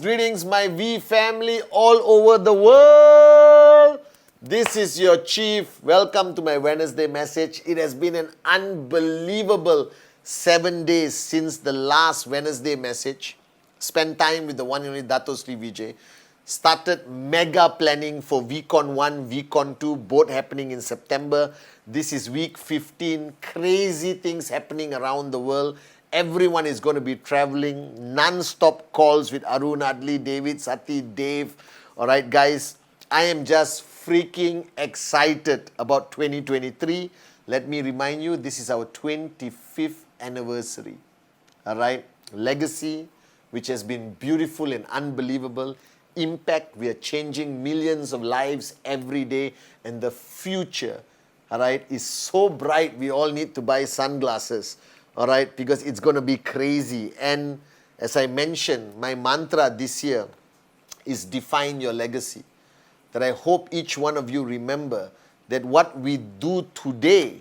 Greetings, my V family all over the world. This is your Chief. Welcome to my Wednesday message. It has been an unbelievable 7 days since the last Wednesday message. Spent time with the one and only Dato Sri Vijay. Started mega planning for VCon 1, VCon 2, both happening in September. This is week 15. Crazy things happening around the world. Everyone is going to be traveling, non-stop calls with Arun Adli, David Sati, Dave. All right, guys, I am just freaking excited about 2023. Let me remind you, this is our 25th anniversary. All right, legacy, which has been beautiful and unbelievable. Impact, we are changing millions of lives every day. And the future, all right, is so bright, we all need to buy sunglasses. All right, because it's going to be crazy. And as I mentioned, my mantra this year is define your legacy. That I hope each one of you remember that what we do today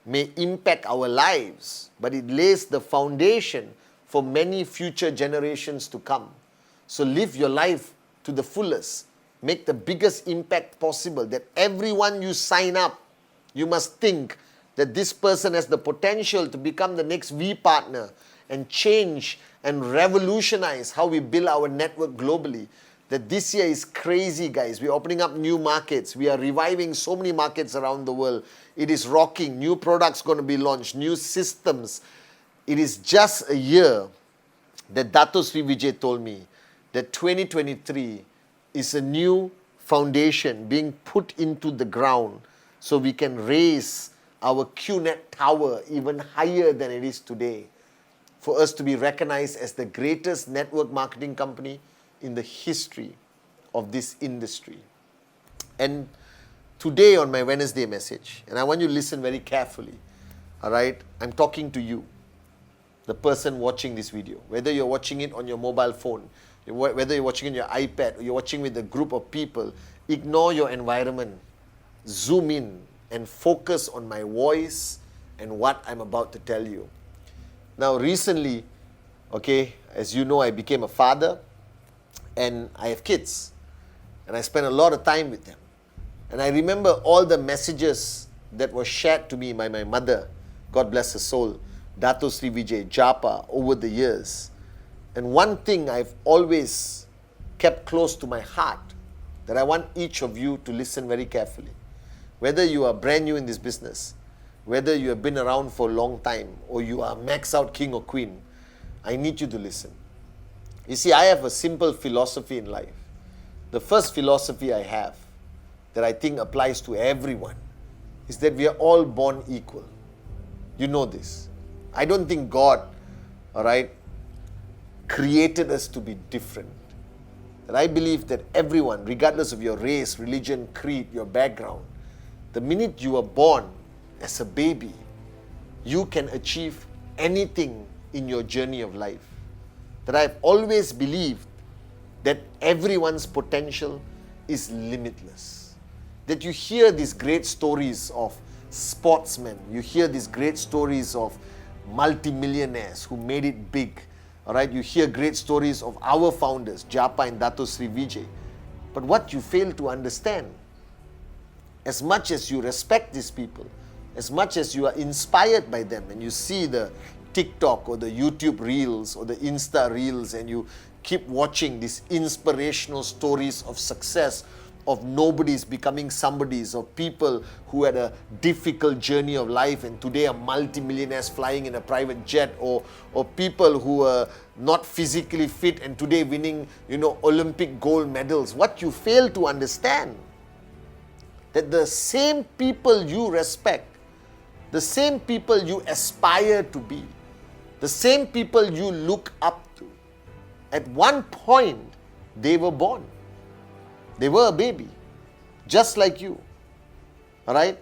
may impact our lives, but it lays the foundation for many future generations to come. So live your life to the fullest. Make the biggest impact possible. That everyone you sign up, you must think that this person has the potential to become the next V partner and change and revolutionize how we build our network globally. That this year is crazy, guys. We're opening up new markets. We are reviving so many markets around the world. It is rocking. New products going to be launched, new systems. It is just a year that Dato Sri Vijay told me that 2023 is a new foundation being put into the ground so we can raise our QNet tower even higher than it is today, for us to be recognized as the greatest network marketing company in the history of this industry. And today on my Wednesday message, and I want you to listen very carefully, all right, I'm talking to you, the person watching this video, whether you're watching it on your mobile phone, whether you're watching it on your iPad, or you're watching with a group of people, ignore your environment, zoom in, and focus on my voice and what I'm about to tell you. Now, recently, okay, as you know, I became a father and I have kids. And I spend a lot of time with them. And I remember all the messages that were shared to me by my mother, God bless her soul, Dato Sri Vijay Japa, over the years. And one thing I've always kept close to my heart, that I want each of you to listen very carefully. Whether you are brand new in this business, whether you have been around for a long time, or you are max out king or queen, I need you to listen. You see, I have a simple philosophy in life. The first philosophy I have that I think applies to everyone is that we are all born equal. You know this. I don't think God, all right, created us to be different. And I believe that everyone, regardless of your race, religion, creed, your background, the minute you are born as a baby, you can achieve anything in your journey of life. That I've always believed that everyone's potential is limitless. That you hear these great stories of sportsmen, you hear these great stories of multimillionaires who made it big. All right, you hear great stories of our founders, Japa and Dato Sri Vijay. But what you fail to understand, as much as you respect these people, as much as you are inspired by them, and you see the TikTok or the YouTube Reels or the Insta Reels, and you keep watching these inspirational stories of success, of nobodies becoming somebodies, of people who had a difficult journey of life and today are multimillionaires flying in a private jet, or people who are not physically fit and today winning, Olympic gold medals. What you fail to understand, that the same people you respect, the same people you aspire to be, the same people you look up to, at one point they were born. They were a baby, just like you. All right?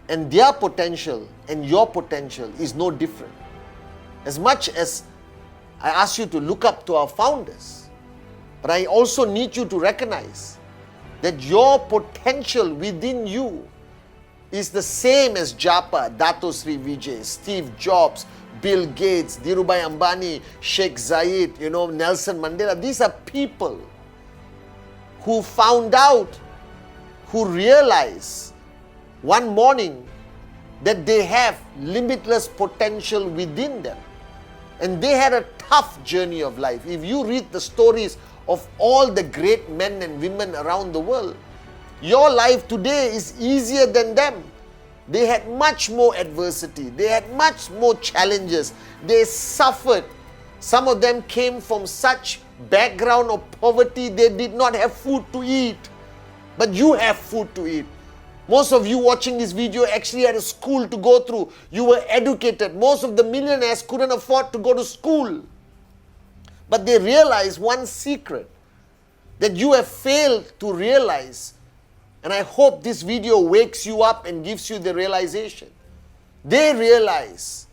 And their potential and your potential is no different. As much as I ask you to look up to our founders, but I also need you to recognize that your potential within you is the same as Japa, Dato Sri Vijay, Steve Jobs, Bill Gates, Dhirubhai Ambani, Sheikh Zayed, Nelson Mandela. These are people who found out, who realized one morning that they have limitless potential within them. And they had a tough journey of life. If you read the stories of all the great men and women around the world, your life today is easier than them. They had much more adversity. They had much more challenges. They suffered. Some of them came from such background of poverty, they did not have food to eat. But you have food to eat. Most of you watching this video actually had a school to go through. You were educated. Most of the millionaires couldn't afford to go to school. But they realized one secret that you have failed to realize. And I hope this video wakes you up and gives you the realization. They realize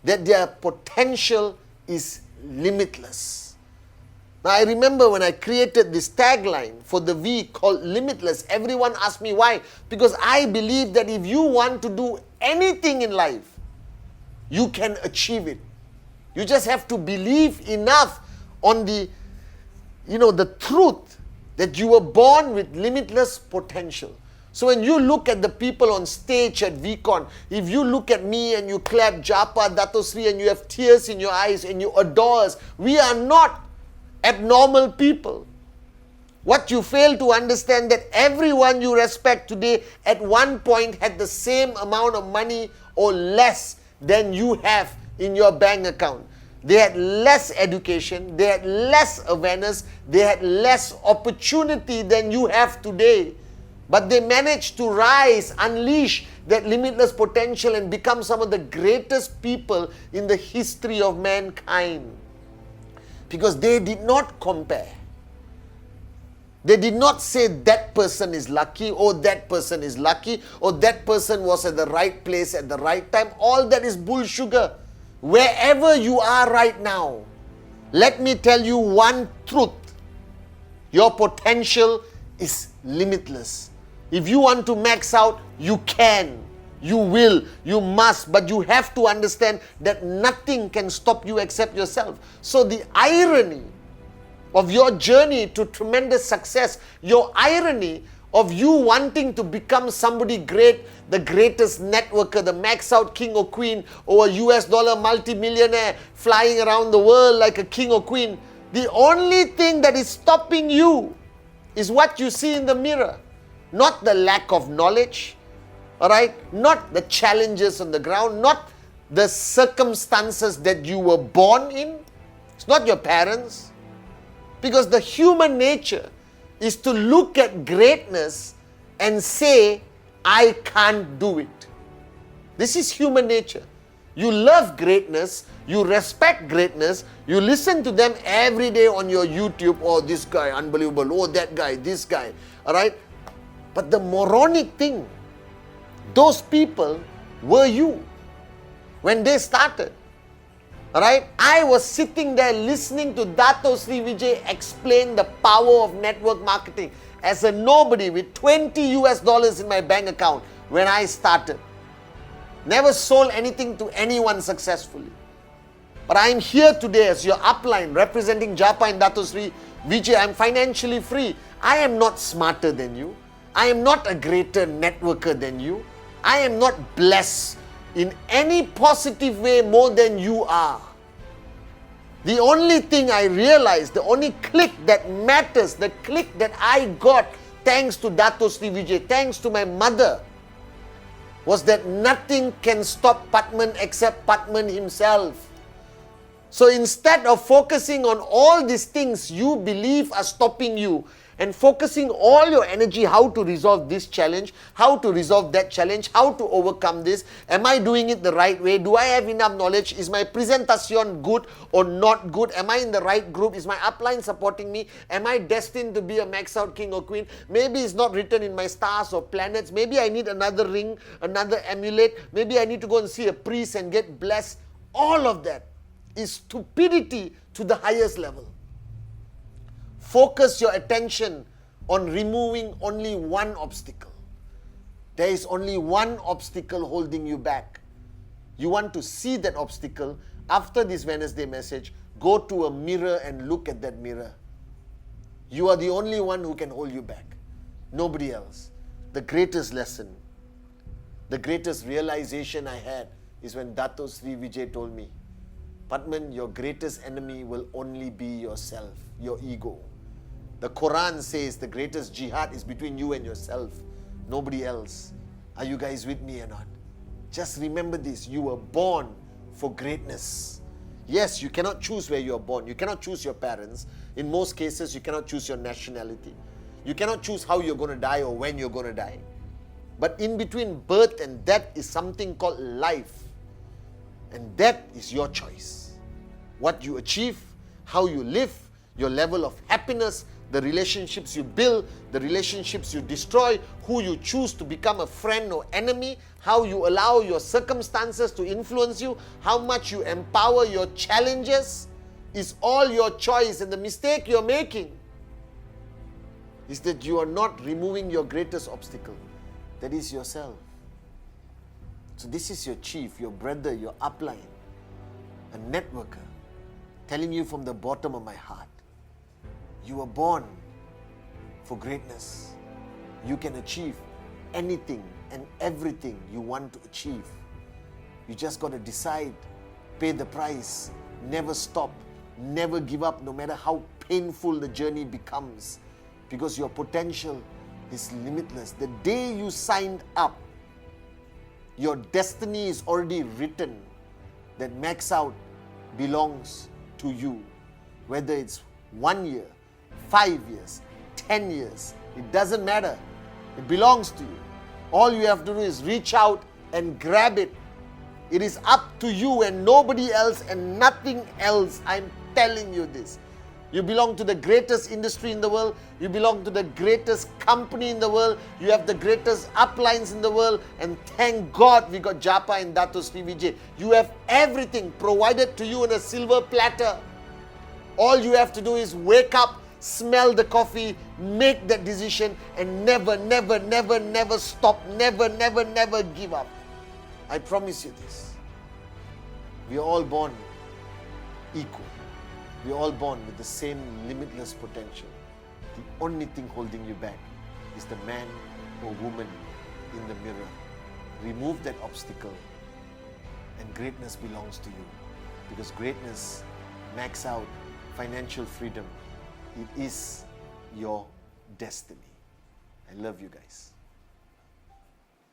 that their potential is limitless. Now, I remember when I created this tagline for the V called Limitless, everyone asked me why. Because I believe that if you want to do anything in life, you can achieve it. You just have to believe enough on the truth that you were born with limitless potential. So when you look at the people on stage at VCon, if you look at me and you clap Japa, Dato Sri, and you have tears in your eyes and you adore us, we are not abnormal people. What you fail to understand that everyone you respect today at one point had the same amount of money or less than you have in your bank account. They had less education, they had less awareness, they had less opportunity than you have today. But they managed to rise, unleash that limitless potential and become some of the greatest people in the history of mankind. Because they did not compare. They did not say that person is lucky, or that person is lucky, or that person was at the right place at the right time. All that is bull sugar. Wherever you are right now, let me tell you one truth. Your potential is limitless. If you want to max out, you can. You will, you must, but you have to understand that nothing can stop you except yourself. So the irony of your journey to tremendous success, your irony of you wanting to become somebody great, the greatest networker, the max out king or queen, or a US dollar multi-millionaire flying around the world like a king or queen, the only thing that is stopping you is what you see in the mirror, not the lack of knowledge. All right, not the challenges on the ground, not the circumstances that you were born in. It's not your parents. Because the human nature is to look at greatness and say, I can't do it. This is human nature. You love greatness, you respect greatness, you listen to them every day on your YouTube. Oh, this guy, unbelievable. Oh, that guy, this guy. All right. But the moronic thing, those people were you when they started. Alright? I was sitting there listening to Dato Sri Vijay explain the power of network marketing as a nobody with $20 in my bank account when I started. Never sold anything to anyone successfully. But I am here today as your upline representing Japa and Dato Sri Vijay. I am financially free. I am not smarter than you. I am not a greater networker than you. I am not blessed in any positive way more than you are. The only thing I realized, the only click that matters, the click that I got thanks to Dato Sri Vijay, thanks to my mother, was that nothing can stop Patman except Patman himself. So instead of focusing on all these things you believe are stopping you, and focusing all your energy how to resolve this challenge, how to resolve that challenge, how to overcome this. Am I doing it the right way? Do I have enough knowledge? Is my presentation good or not good? Am I in the right group? Is my upline supporting me? Am I destined to be a max out king or queen? Maybe it's not written in my stars or planets. Maybe I need another ring, another amulet. Maybe I need to go and see a priest and get blessed. All of that is stupidity to the highest level. Focus your attention on removing only one obstacle. There is only one obstacle holding you back. You want to see that obstacle? After this Wednesday message, go to a mirror and look at that mirror. You are the only one who can hold you back. Nobody else. The greatest lesson, the greatest realization I had is when Dato Sri Vijay told me, Padman, your greatest enemy will only be yourself, your ego. The Quran says the greatest jihad is between you and yourself, nobody else. Are you guys with me or not? Just remember this, you were born for greatness. Yes, you cannot choose where you are born. You cannot choose your parents. In most cases, you cannot choose your nationality. You cannot choose how you're going to die or when you're going to die. But in between birth and death is something called life. And that is your choice. What you achieve, how you live, your level of happiness, the relationships you build, the relationships you destroy, who you choose to become a friend or enemy, how you allow your circumstances to influence you, how much you empower your challenges, is all your choice. And the mistake you're making is that you are not removing your greatest obstacle. That is yourself. So this is your chief, your brother, your upline, a networker, telling you from the bottom of my heart, you were born for greatness. You can achieve anything and everything you want to achieve. You just got to decide, pay the price, never stop, never give up, no matter how painful the journey becomes, because your potential is limitless. The day you signed up, your destiny is already written. That max out belongs to you. Whether it's 1 year, 5 years, 10 years, it doesn't matter. It belongs to you. All you have to do is reach out and grab it. It is up to you and nobody else and nothing else. I'm telling you this. You belong to the greatest industry in the world. You belong to the greatest company in the world. You have the greatest uplines in the world. And thank God we got Japa and Dato Sri Vijay. You have everything provided to you in a silver platter. All you have to do is wake up, smell the coffee, make that decision, and never, never, never, never stop. Never, never, never give up. I promise you this. We are all born equal. We are all born with the same limitless potential. The only thing holding you back is the man or woman in the mirror. Remove that obstacle and greatness belongs to you. Because greatness, max out, financial freedom, it is your destiny. I love you guys.